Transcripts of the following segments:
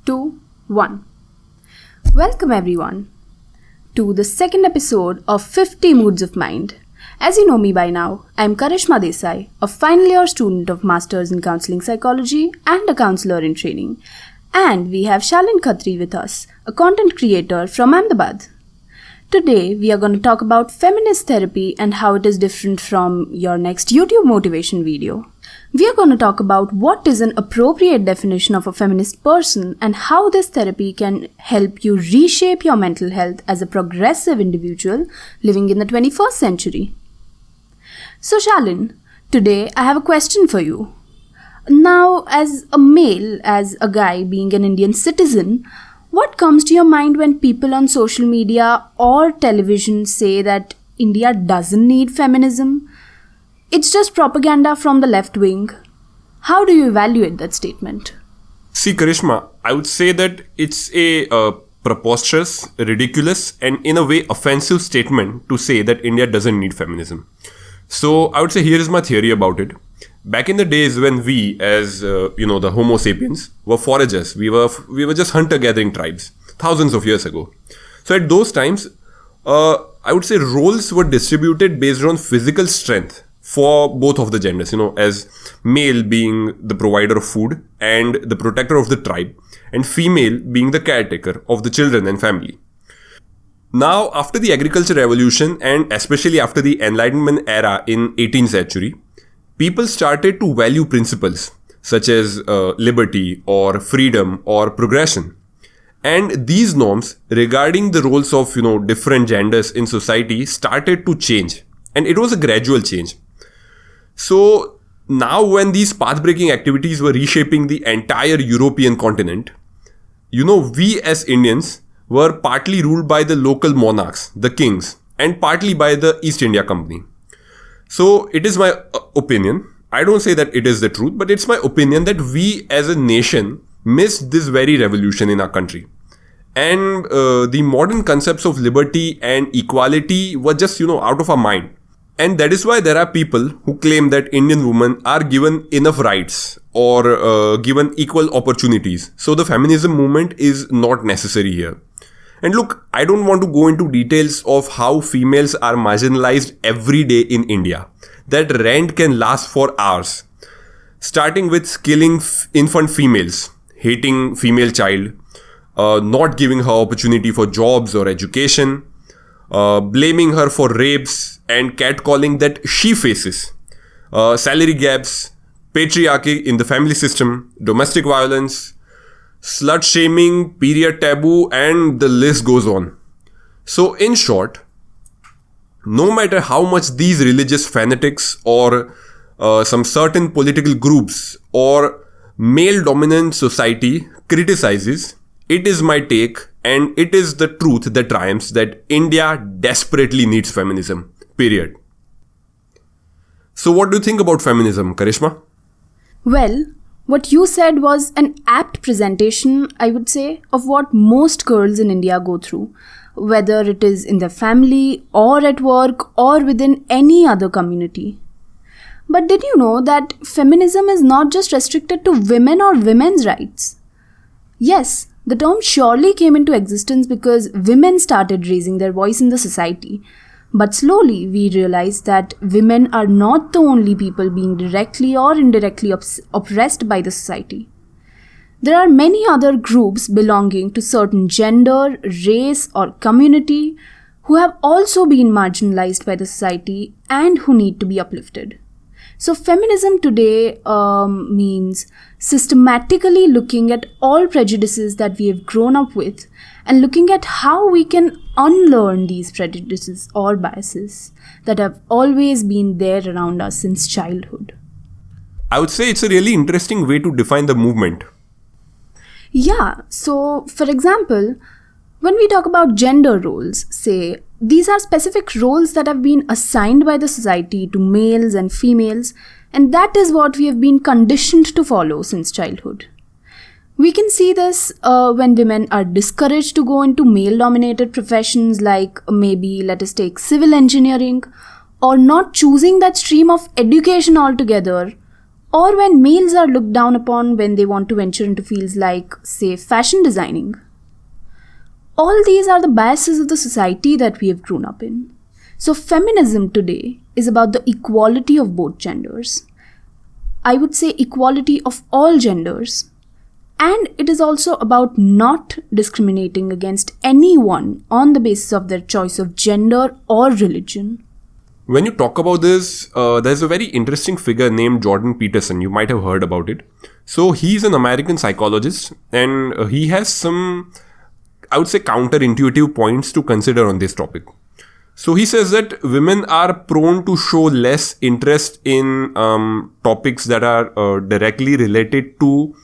2, 1. Welcome everyone to the second episode of 50 Moods of Mind. As you know me by now, I am Karishma Desai, a final year student of Masters in Counseling Psychology and a counselor in training. And we have Shalin Khatri with us, a content creator from Ahmedabad. Today, we are going to talk about feminist therapy and how it is different from your next YouTube motivation video. We are going to talk about what is an appropriate definition of a feminist person and how this therapy can help you reshape your mental health as a progressive individual living in the 21st century. So Shalin, today I have a question for you. Now, as a male, as a guy being an Indian citizen, what comes to your mind when people on social media or television say that India doesn't need feminism? It's just propaganda from the left wing. How do you evaluate that statement? See, Karishma, I would say that it's a preposterous, ridiculous, and in a way offensive statement to say that India doesn't need feminism. So I would say here is my theory about it. Back in the days when we, as the Homo sapiens, were foragers, we were just hunter-gathering tribes, thousands of years ago. So at those times, I would say roles were distributed based on physical strength for both of the genders, as male being the provider of food and the protector of the tribe, and female being the caretaker of the children and family. Now, after the agricultural revolution and especially after the Enlightenment era in 18th century, people started to value principles such as liberty or freedom or progression. And these norms regarding the roles of, different genders in society started to change. And it was a gradual change. So now when these path-breaking activities were reshaping the entire European continent, we as Indians were partly ruled by the local monarchs, the kings, and partly by the East India Company. So it is my opinion. I don't say that it is the truth, but it's my opinion that we as a nation missed this very revolution in our country. And the modern concepts of liberty and equality were just, out of our mind. And that is why there are people who claim that Indian women are given enough rights or given equal opportunities. So the feminism movement is not necessary here. And look, I don't want to go into details of how females are marginalized every day in India. That rant can last for hours. Starting with killing infant females, hating female child, not giving her opportunity for jobs or education, blaming her for rapes and catcalling that she faces, salary gaps, patriarchy in the family system, domestic violence, slut shaming, period taboo, and the list goes on. So in short, no matter how much these religious fanatics or some certain political groups or male dominant society criticizes, it is my take and it is the truth that triumphs that India desperately needs feminism. Period. So what do you think about feminism, Karishma? Well, what you said was an apt presentation, I would say, of what most girls in India go through, whether it is in their family or at work or within any other community. But did you know that feminism is not just restricted to women or women's rights? Yes, the term surely came into existence because women started raising their voice in the society. But slowly we realized that women are not the only people being directly or indirectly oppressed by the society. There are many other groups belonging to certain gender, race, or community who have also been marginalized by the society and who need to be uplifted. So feminism today means systematically looking at all prejudices that we have grown up with and looking at how we can unlearn these prejudices or biases that have always been there around us since childhood. I would say it's a really interesting way to define the movement. Yeah, so for example, when we talk about gender roles, say, these are specific roles that have been assigned by the society to males and females, and that is what we have been conditioned to follow since childhood. We can see this when women are discouraged to go into male-dominated professions like maybe, let us take civil engineering, or not choosing that stream of education altogether, or when males are looked down upon when they want to venture into fields like, say, fashion designing. All these are the biases of the society that we have grown up in. So feminism today is about the equality of both genders. I would say equality of all genders. And it is also about not discriminating against anyone on the basis of their choice of gender or religion. When you talk about this, there's a very interesting figure named Jordan Peterson. You might have heard about it. So he's an American psychologist, and he has some, I would say, counterintuitive points to consider on this topic. So he says that women are prone to show less interest in topics that are directly related to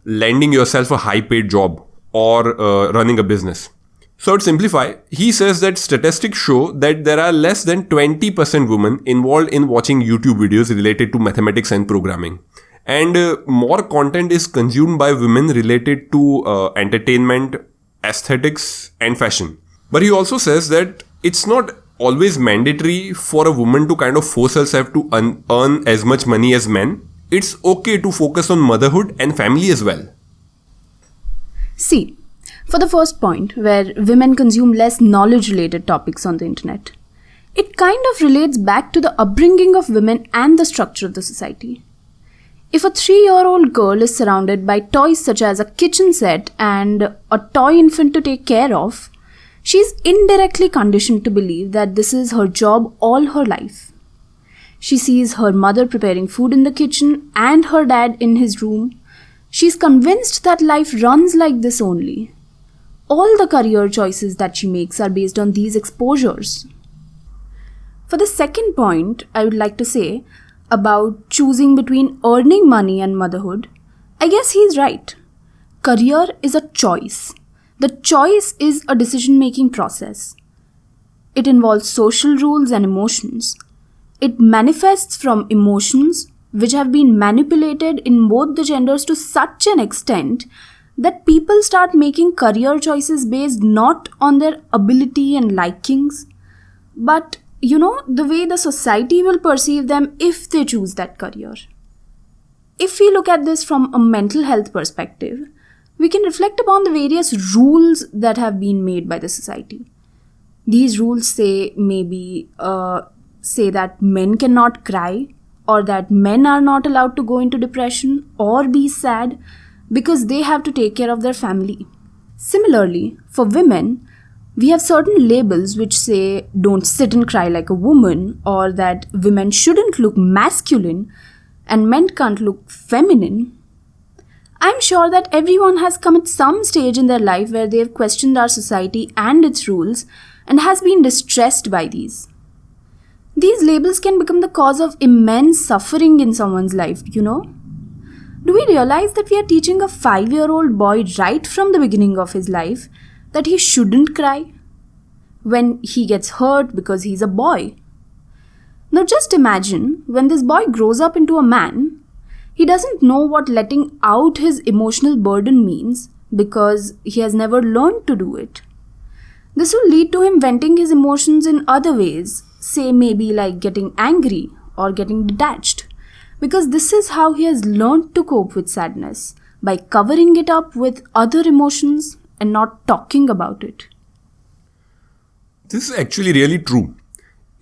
landing yourself a high-paid job or running a business. So to simplify, he says that statistics show that there are less than 20% women involved in watching YouTube videos related to mathematics and programming. And more content is consumed by women related to entertainment, aesthetics, and fashion. But he also says that it's not always mandatory for a woman to kind of force herself to earn as much money as men. It's okay to focus on motherhood and family as well. See, for the first point, where women consume less knowledge-related topics on the internet, it kind of relates back to the upbringing of women and the structure of the society. If a 3-year-old girl is surrounded by toys such as a kitchen set and a toy infant to take care of, she's indirectly conditioned to believe that this is her job all her life. She sees her mother preparing food in the kitchen and her dad in his room. She's convinced that life runs like this only. All the career choices that she makes are based on these exposures. For the second point, I would like to say about choosing between earning money and motherhood, I guess he's right. Career is a choice. The choice is a decision-making process. It involves social rules and emotions. It manifests from emotions which have been manipulated in both the genders to such an extent that people start making career choices based not on their ability and likings, but, the way the society will perceive them if they choose that career. If we look at this from a mental health perspective, we can reflect upon the various rules that have been made by the society. These rules say that men cannot cry, or that men are not allowed to go into depression or be sad because they have to take care of their family. Similarly, for women, we have certain labels which say don't sit and cry like a woman, or that women shouldn't look masculine and men can't look feminine. I'm sure that everyone has come at some stage in their life where they have questioned our society and its rules and has been distressed by these. These labels can become the cause of immense suffering in someone's life, Do we realize that we are teaching a 5-year-old boy right from the beginning of his life that he shouldn't cry when he gets hurt because he's a boy? Now just imagine when this boy grows up into a man, he doesn't know what letting out his emotional burden means because he has never learned to do it. This will lead to him venting his emotions in other ways, say maybe like getting angry or getting detached, because this is how he has learned to cope with sadness, by covering it up with other emotions and not talking about it. This is actually really true.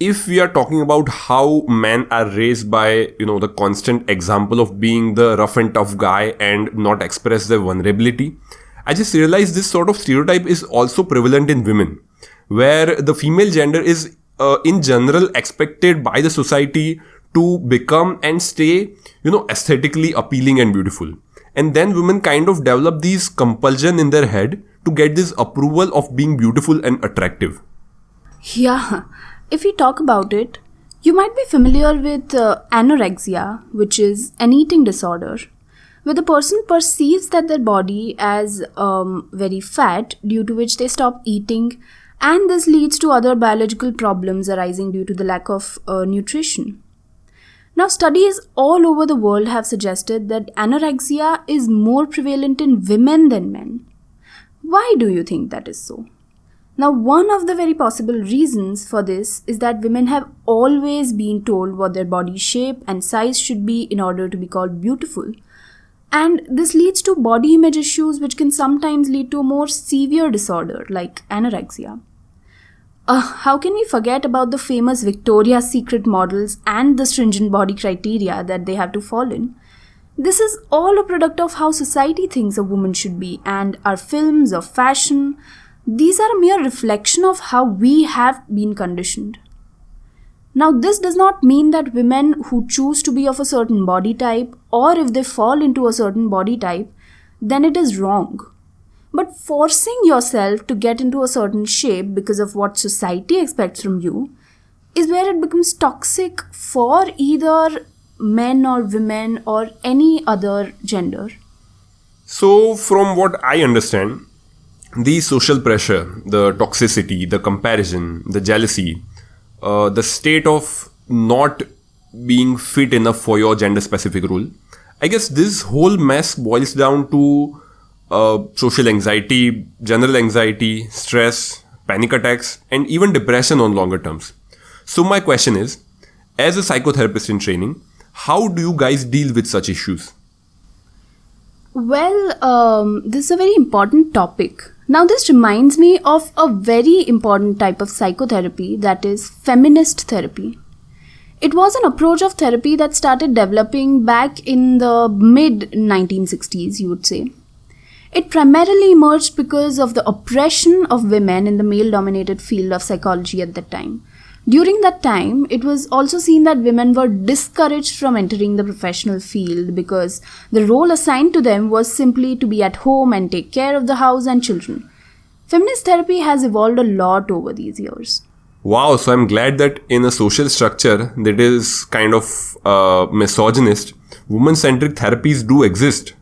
If we are talking about how men are raised by, the constant example of being the rough and tough guy and not express their vulnerability, I just realized this sort of stereotype is also prevalent in women, where the female gender is in general expected by the society to become and stay, aesthetically appealing and beautiful. And then women kind of develop these compulsion in their head to get this approval of being beautiful and attractive. Yeah, if we talk about it, you might be familiar with anorexia, which is an eating disorder, where the person perceives that their body as very fat, due to which they stop eating, and this leads to other biological problems arising due to the lack of nutrition. Now, studies all over the world have suggested that anorexia is more prevalent in women than men. Why do you think that is so? Now, one of the very possible reasons for this is that women have always been told what their body shape and size should be in order to be called beautiful. And this leads to body image issues, which can sometimes lead to a more severe disorder like anorexia. How can we forget about the famous Victoria's Secret models and the stringent body criteria that they have to fall in? This is all a product of how society thinks a woman should be, and our films of fashion, these are a mere reflection of how we have been conditioned. Now, this does not mean that women who choose to be of a certain body type, or if they fall into a certain body type, then it is wrong. But forcing yourself to get into a certain shape because of what society expects from you is where it becomes toxic for either men or women or any other gender. So, from what I understand, the social pressure, the toxicity, the comparison, the jealousy, the state of not being fit enough for your gender specific role, I guess this whole mess boils down to social anxiety, general anxiety, stress, panic attacks, and even depression on longer terms. So my question is, as a psychotherapist in training, how do you guys deal with such issues? Well, this is a very important topic. Now, this reminds me of a very important type of psychotherapy, that is feminist therapy. It was an approach of therapy that started developing back in the mid-1960s, you would say. It primarily emerged because of the oppression of women in the male-dominated field of psychology at that time. During that time, it was also seen that women were discouraged from entering the professional field because the role assigned to them was simply to be at home and take care of the house and children. Feminist therapy has evolved a lot over these years. Wow, so I'm glad that in a social structure that is kind of misogynist, woman-centric therapies do exist.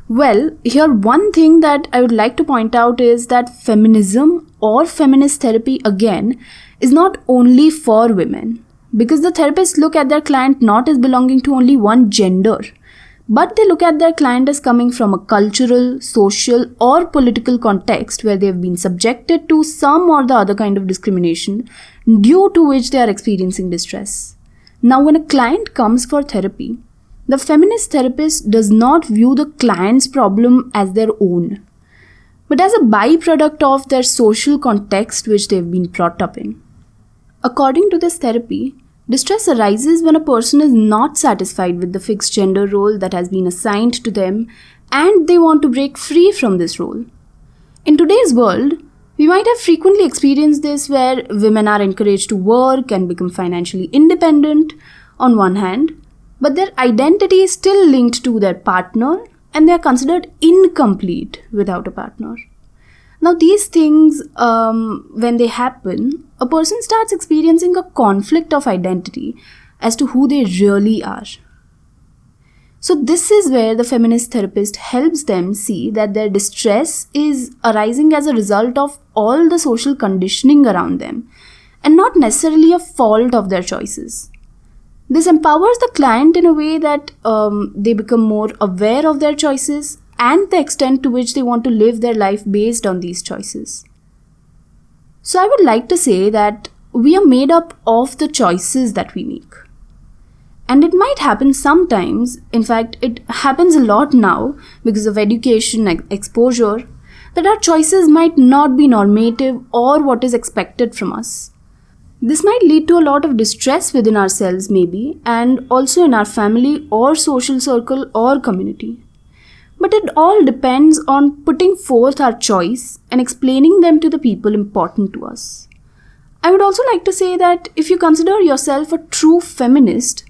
Well, here one thing that I would like to point out is that feminism or feminist therapy again is not only for women, because the therapists look at their client not as belonging to only one gender, but they look at their client as coming from a cultural, social, or political context where they have been subjected to some or the other kind of discrimination due to which they are experiencing distress. Now, when a client comes for therapy, the feminist therapist does not view the client's problem as their own, but as a byproduct of their social context which they've been brought up in. According to this therapy, distress arises when a person is not satisfied with the fixed gender role that has been assigned to them and they want to break free from this role. In today's world, we might have frequently experienced this where women are encouraged to work and become financially independent on one hand, but their identity is still linked to their partner and they are considered incomplete without a partner. Now, these things, when they happen, a person starts experiencing a conflict of identity as to who they really are. So this is where the feminist therapist helps them see that their distress is arising as a result of all the social conditioning around them and not necessarily a fault of their choices. This empowers the client in a way that they become more aware of their choices and the extent to which they want to live their life based on these choices. So I would like to say that we are made up of the choices that we make. And it might happen sometimes, in fact it happens a lot now because of education and exposure, that our choices might not be normative or what is expected from us. This might lead to a lot of distress within ourselves maybe, and also in our family or social circle or community. But it all depends on putting forth our choice and explaining them to the people important to us. I would also like to say that if you consider yourself a true feminist,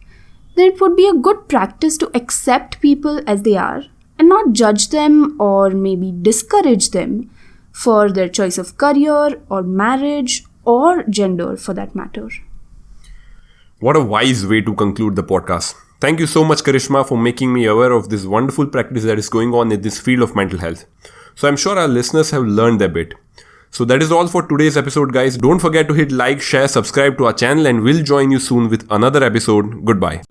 then it would be a good practice to accept people as they are and not judge them or maybe discourage them for their choice of career or marriage or gender for that matter. What a wise way to conclude the podcast. Thank you so much, Karishma, for making me aware of this wonderful practice that is going on in this field of mental health. So I'm sure our listeners have learned a bit. So that is all for today's episode, guys. Don't forget to hit like, share, subscribe to our channel, and we'll join you soon with another episode. Goodbye.